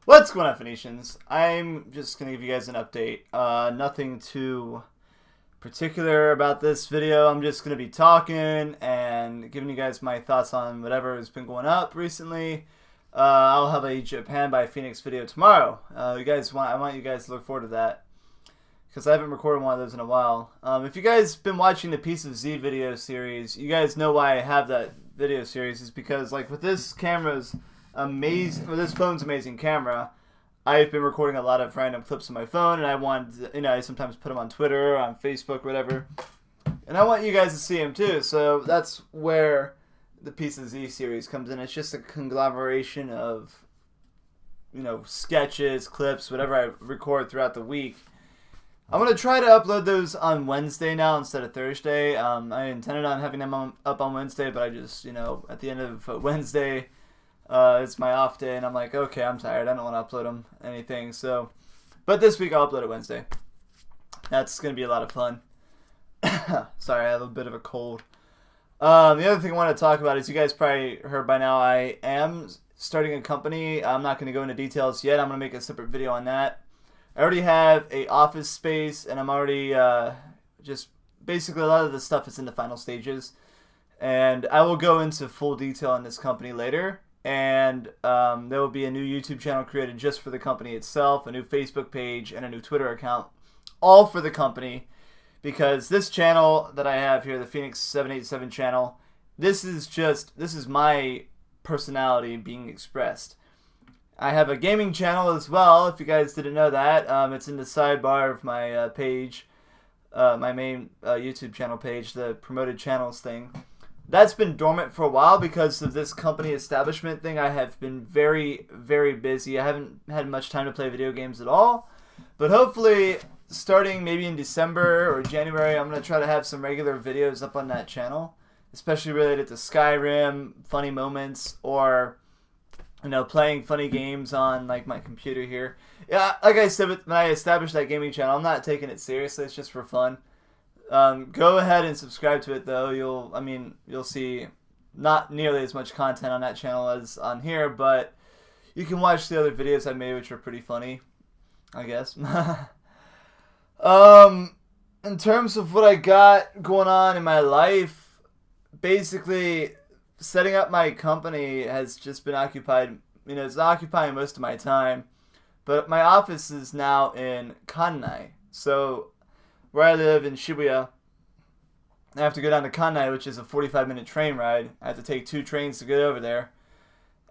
What's going on, Phoenicians? I'm just going to give you guys an update. Nothing too particular about this video. I'm just going to be talking and giving you guys my thoughts on whatever has been going up recently. I'll have a Japan by Phoenyx video tomorrow. I want you guys to look forward to that because I haven't recorded one of those in a while. If you guys been watching the Piece of Z video series, you guys know why I have that video series. Is because like with this camera's amazing, with this phone's amazing camera, I've been recording a lot of random clips on my phone, and I wanted to, I sometimes put them on Twitter, on Facebook, whatever, and I want you guys to see them too. So that's where the Piece of Z series comes in. It's just a conglomeration of, sketches, clips, whatever I record throughout the week. I'm going to try to upload those on Wednesday now instead of Thursday. I intended on having them up on Wednesday, but I just, at the end of Wednesday, it's my off day, and I'm like, okay, I'm tired. I don't want to upload them, anything. So, but this week I'll upload it Wednesday. That's going to be a lot of fun. Sorry, I have a bit of a cold. The other thing I want to talk about is, you guys probably heard by now, I am starting a company. I'm not going to go into details yet. I'm going to make a separate video on that. I already have a office space, and I'm already just basically a lot of the stuff is in the final stages. And I will go into full detail on this company later. And there will be a new YouTube channel created just for the company itself, a new Facebook page, and a new Twitter account, all for the company. Because this channel that I have here, the Phoenyx 787 channel, this is my personality being expressed. I have a gaming channel as well, if you guys didn't know that. It's in the sidebar of my page, my main YouTube channel page, the promoted channels thing. That's been dormant for a while because of this company establishment thing. I have been very, very busy. I haven't had much time to play video games at all. But hopefully, starting maybe in December or January, I'm going to try to have some regular videos up on that channel, especially related to Skyrim, funny moments, or playing funny games on like my computer here. Yeah, like I said, when I established that gaming channel, I'm not taking it seriously. It's just for fun. Go ahead and subscribe to it though. You'll see not nearly as much content on that channel as on here, but you can watch the other videos I made, which are pretty funny, I guess. In terms of what I got going on in my life, basically setting up my company has just been occupied, it's occupying most of my time, but my office is now in Kannai. So where I live in Shibuya, I have to go down to Kannai, which is a 45-minute train ride. I have to take 2 trains to get over there.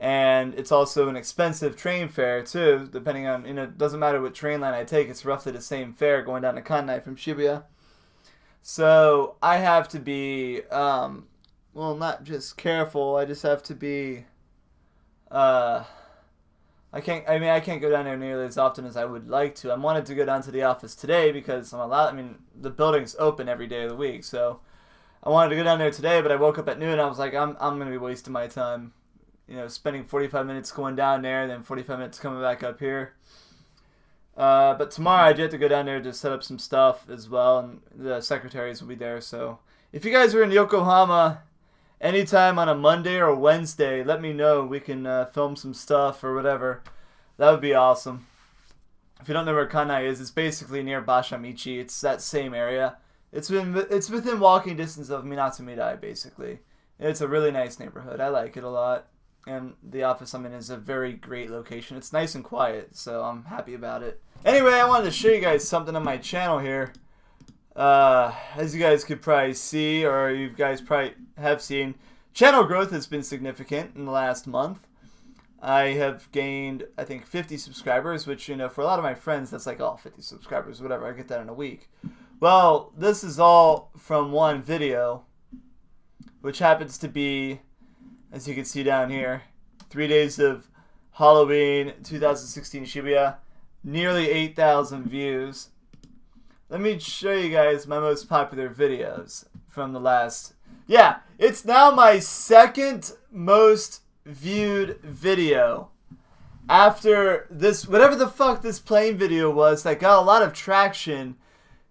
And it's also an expensive train fare, too, depending on, it doesn't matter what train line I take. It's roughly the same fare going down to Kannai from Shibuya. So I have to be, not just careful. I just have to be, I can't go down there nearly as often as I would like to. I wanted to go down to the office today because the building's open every day of the week, so I wanted to go down there today, but I woke up at noon and I was like, I'm going to be wasting my time, spending 45 minutes going down there and then 45 minutes coming back up here. But tomorrow I do have to go down there to set up some stuff as well, and the secretaries will be there, so if you guys are in Yokohama anytime on a Monday or Wednesday, let me know. We can film some stuff or whatever. That would be awesome. If you don't know where Kannai is, it's basically near Bashamichi. It's that same area. It's within walking distance of Minatomidai, basically. It's a really nice neighborhood. I like it a lot. And the office I'm in is a very great location. It's nice and quiet, so I'm happy about it. Anyway, I wanted to show you guys something on my channel here. As you guys could probably see, or you guys probably have seen, channel growth has been significant in the last month. I have gained, I think, 50 subscribers, which, for a lot of my friends, that's like, 50 subscribers, whatever, I get that in a week. Well, this is all from one video, which happens to be, as you can see down here, 3 days of Halloween 2016 Shibuya, nearly 8,000 views. Let me show you guys my most popular videos from the last... Yeah, it's now my second most viewed video after this, whatever the fuck this plane video was that got a lot of traction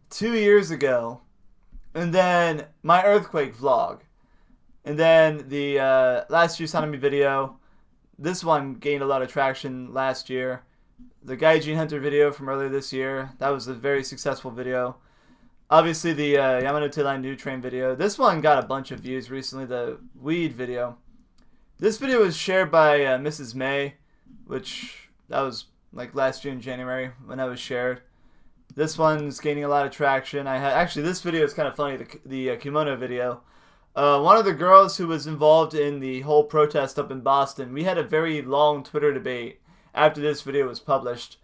2 years ago. And then my earthquake vlog. And then the last year's Hanami video. This one gained a lot of traction last year. the Gaijin Hunter video from earlier this year. That was a very successful video. Obviously, the Yamanote Line New Train video. This one got a bunch of views recently, the weed video. This video was shared by Mrs. May, which that was like last June, January when that was shared. This one's gaining a lot of traction. Actually, this video is kind of funny, the kimono video. One of the girls who was involved in the whole protest up in Boston, we had a very long Twitter debate after this video was published.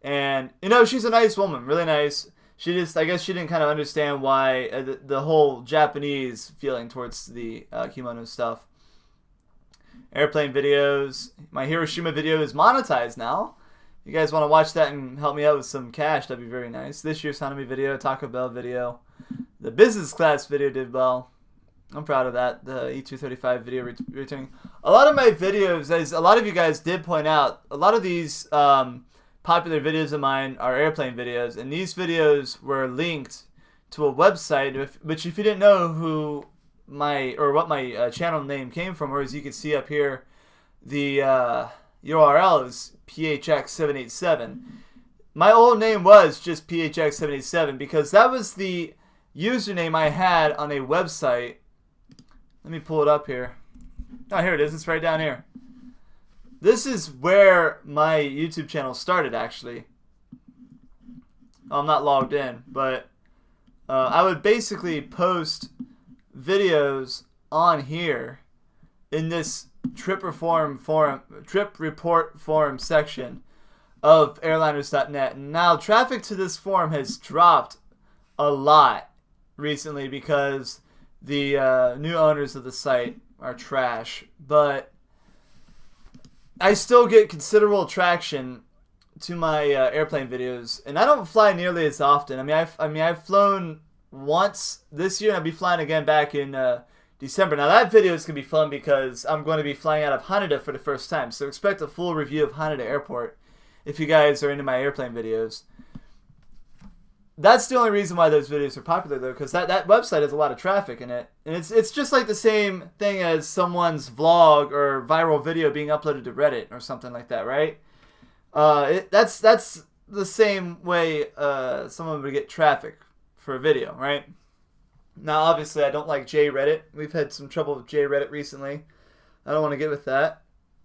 And, you know, she's a nice woman, really nice. She just, I guess she didn't kind of understand why the whole Japanese feeling towards the kimono stuff. Airplane videos. My Hiroshima video is monetized now. You guys want to watch that and help me out with some cash, that'd be very nice. This year's Hanami video, Taco Bell video. The business class video did well. I'm proud of that. The E235 video returning. A lot of my videos, as a lot of you guys did point out, a lot of these popular videos of mine are airplane videos, and these videos were linked to a website, which if you didn't know who what my channel name came from, or as you can see up here, the URL is PHX787. My old name was just PHX787 because that was the username I had on a website. Let me pull it up here. Oh, here it is. It's right down here. This is where my YouTube channel started, actually. I'm not logged in, but I would basically post videos on here in this trip report forum section of airliners.net. And now traffic to this forum has dropped a lot recently because the new owners of the site are trash, but I still get considerable traction to my airplane videos, and I don't fly nearly as often. I mean, I've flown once this year, and I'll be flying again back in December. Now that video is gonna be fun because I'm going to be flying out of Haneda for the first time, so expect a full review of Haneda Airport if you guys are into my airplane videos. That's the only reason why those videos are popular, though, because that website has a lot of traffic in it. And it's just like the same thing as someone's vlog or viral video being uploaded to Reddit or something like that, right? That's the same way someone would get traffic for a video, right? Now, obviously, I don't like JReddit. We've had some trouble with JReddit recently. I don't want to get with that.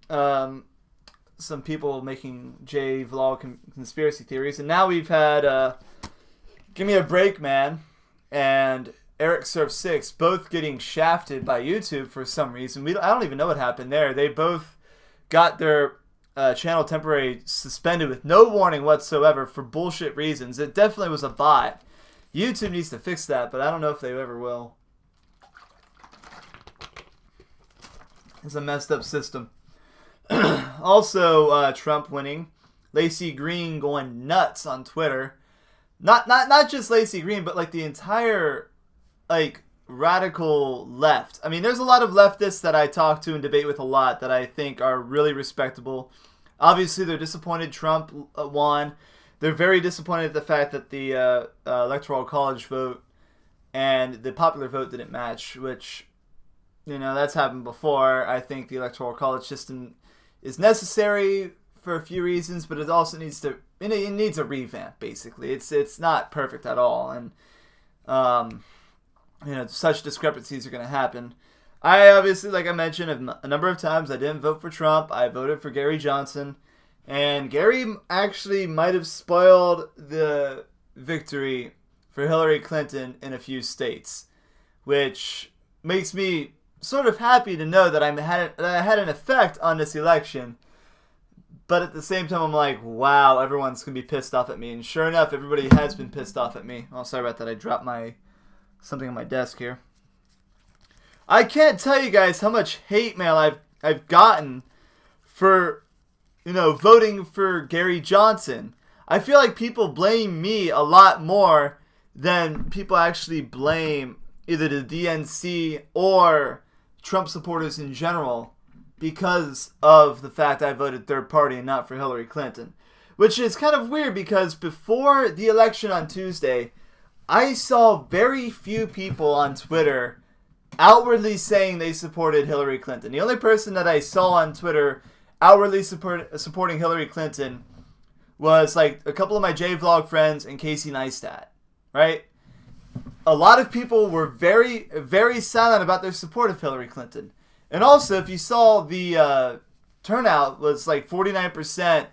Some people making J-vlog conspiracy theories. And now we've had... Give Me a Break, Man, and Eric Surf 6 both getting shafted by YouTube for some reason. I don't even know what happened there. They both got their channel temporarily suspended with no warning whatsoever for bullshit reasons. It definitely was a bot. YouTube needs to fix that, but I don't know if they ever will. It's a messed up system. Also, Trump winning. Lacey Green going nuts on Twitter. Not just Lacey Green, but like the entire like radical left. I mean, there's a lot of leftists that I talk to and debate with a lot that I think are really respectable. Obviously, they're disappointed Trump won. They're very disappointed at the fact that the electoral college vote and the popular vote didn't match, which, you know, that's happened before. I think the electoral college system is necessary for a few reasons, but it also needs to it needs a revamp. Basically, it's not perfect at all, and you know, such discrepancies are going to happen. I obviously, like I mentioned a number of times, I didn't vote for Trump. I voted for Gary Johnson, and Gary actually might have spoiled the victory for Hillary Clinton in a few states, which makes me sort of happy to know that I had an effect on this election. But at the same time, I'm like, wow, everyone's going to be pissed off at me. And sure enough, everybody has been pissed off at me. Oh, sorry about that. I dropped something on my desk here. I can't tell you guys how much hate mail I've gotten for, you know, voting for Gary Johnson. I feel like people blame me a lot more than people actually blame either the DNC or Trump supporters in general, because of the fact I voted third party and not for Hillary Clinton. Which is kind of weird because before the election on Tuesday, I saw very few people on Twitter outwardly saying they supported Hillary Clinton. The only person that I saw on Twitter outwardly supporting Hillary Clinton was like a couple of my J-Vlog friends and Casey Neistat, right? A lot of people were very, very silent about their support of Hillary Clinton. And also, if you saw the turnout was like 49%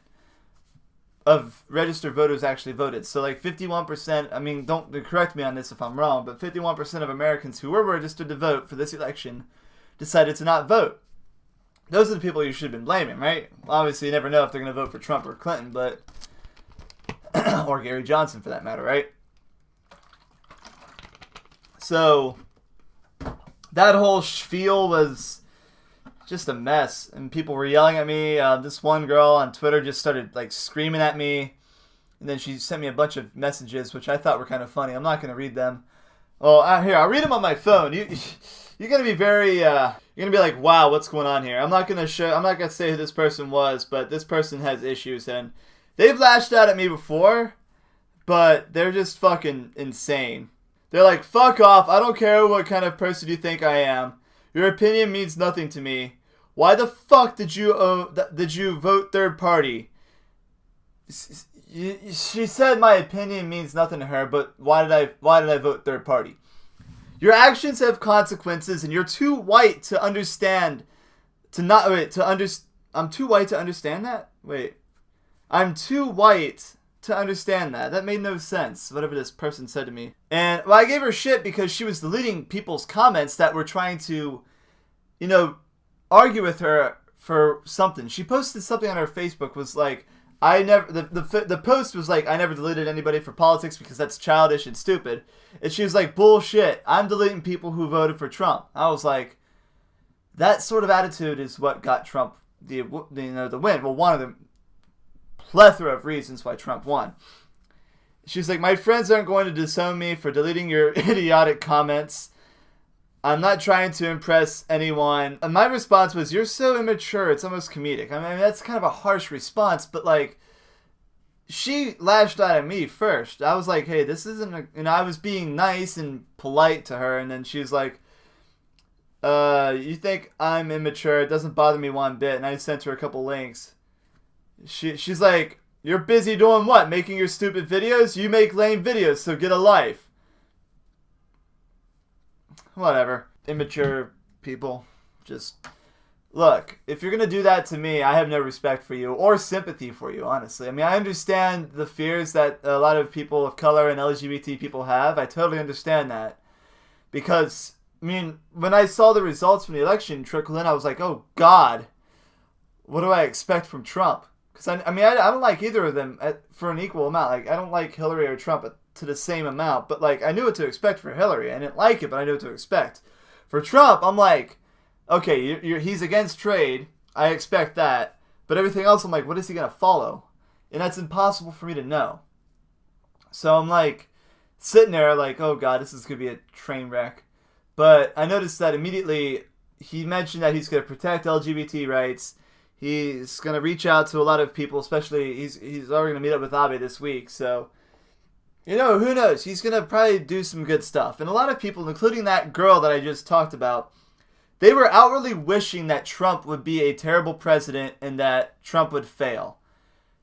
of registered voters actually voted. So like 51%, I mean, don't correct me on this if I'm wrong, but 51% of Americans who were registered to vote for this election decided to not vote. Those are the people you should have been blaming, right? Obviously, you never know if they're going to vote for Trump or Clinton, but or Gary Johnson for that matter, right? So that whole spiel was just a mess, and people were yelling at me. This one girl on Twitter just started like screaming at me, and then she sent me a bunch of messages which I thought were kind of funny. I'm not going to read them. Well, here, I'll read them on my phone. You're going to be very you're going to be like, wow, what's going on here? I'm not going to say who this person was, but this person has issues, and they've lashed out at me before, but they're just fucking insane. They're like, fuck off. I don't care what kind of person you think I am. Your opinion means nothing to me. Why the fuck did you vote third party? She said my opinion means nothing to her, but why did I vote third party? Your actions have consequences, and you're too white to understand. I'm too white to understand that. Wait, I'm too white to understand that. That made no sense, whatever this person said to me. And well, I gave her shit because she was deleting people's comments that were trying to, argue with her for something. She posted something on her Facebook, was like, the post was like, I never deleted anybody for politics because that's childish and stupid. And she was like, bullshit, I'm deleting people who voted for Trump. I was like, that sort of attitude is what got Trump the win. Well, one of the plethora of reasons why Trump won. She's like, my friends aren't going to disown me for deleting your idiotic comments. I'm not trying to impress anyone. And my response was, you're so immature, it's almost comedic. I mean, that's kind of a harsh response, but like, she lashed out at me first. I was like, hey, this isn't I was being nice and polite to her, and then she was like, you think I'm immature? It doesn't bother me one bit. And I sent her a couple links. She's like, you're busy doing what? Making your stupid videos? You make lame videos, so get a life. Whatever. Immature people. Just, look, if you're going to do that to me, I have no respect for you or sympathy for you, honestly. I mean, I understand the fears that a lot of people of color and LGBT people have. I totally understand that. Because, I mean, when I saw the results from the election trickle in, I was like, oh, God, what do I expect from Trump? Because, I don't like either of them for an equal amount. Like, I don't like Hillary or Trump to the same amount. But, like, I knew what to expect for Hillary. I didn't like it, but I knew what to expect. For Trump, I'm like, okay, he's against trade. I expect that. But everything else, I'm like, what is he going to follow? And that's impossible for me to know. So I'm, like, sitting there like, oh, God, this is going to be a train wreck. But I noticed that immediately he mentioned that he's going to protect LGBT rights. He's going to reach out to a lot of people, especially he's already going to meet up with Abe this week. So, who knows? He's going to probably do some good stuff. And a lot of people, including that girl that I just talked about, they were outwardly wishing that Trump would be a terrible president and that Trump would fail.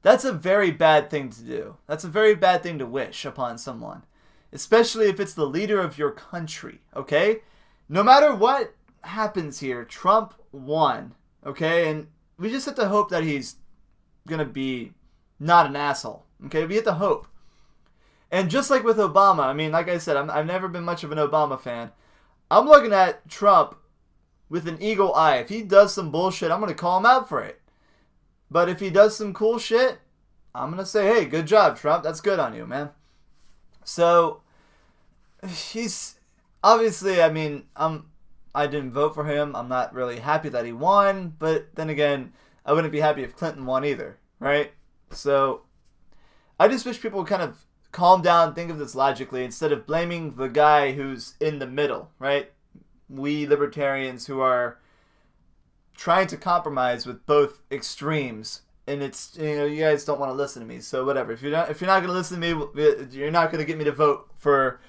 That's a very bad thing to do. That's a very bad thing to wish upon someone. Especially if it's the leader of your country, okay? No matter what happens here, Trump won, okay? And we just have to hope that he's going to be not an asshole, okay? We have to hope. And just like with Obama, I mean, like I said, I've never been much of an Obama fan. I'm looking at Trump with an eagle eye. If he does some bullshit, I'm going to call him out for it. But if he does some cool shit, I'm going to say, hey, good job, Trump. That's good on you, man. So, he's obviously, I mean, I didn't vote for him. I'm not really happy that he won. But then again, I wouldn't be happy if Clinton won either, right? So, I just wish people would kind of calm down, think of this logically, instead of blaming the guy who's in the middle, right? We libertarians who are trying to compromise with both extremes. And it's, you guys don't want to listen to me, so whatever. If you're not going to listen to me, you're not going to get me to vote for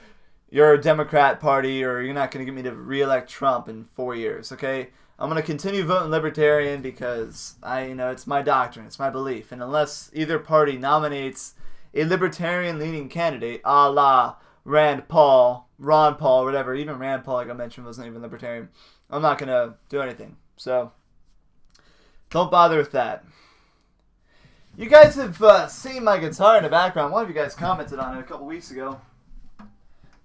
your Democrat party, or you're not going to get me to re-elect Trump in 4 years, okay? I'm going to continue voting Libertarian because it's my doctrine, it's my belief. And unless either party nominates a Libertarian-leaning candidate, a la Ron Paul, whatever, even Rand Paul, like I mentioned, wasn't even Libertarian, I'm not going to do anything. So, don't bother with that. You guys have seen my guitar in the background. One of you guys commented on it a couple weeks ago.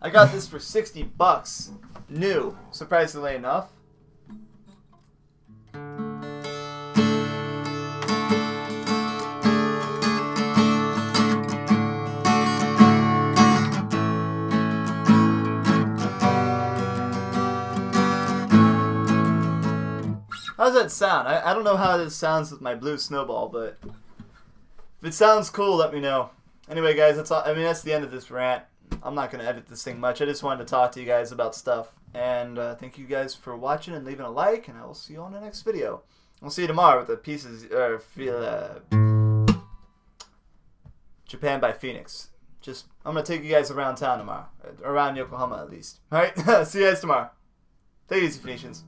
I got this for $60, new, surprisingly enough. How does that sound? I don't know how this sounds with my blue snowball, but if it sounds cool, let me know. Anyway, guys, that's all. That's the end of this rant. I'm not going to edit this thing much. I just wanted to talk to you guys about stuff. And thank you guys for watching and leaving a like, and I will see you on the next video. We'll see you tomorrow with the pieces, Japan by Phoenyx. I'm going to take you guys around town tomorrow. Around Yokohama, at least. Alright? See you guys tomorrow. Take it easy, Phoenicians.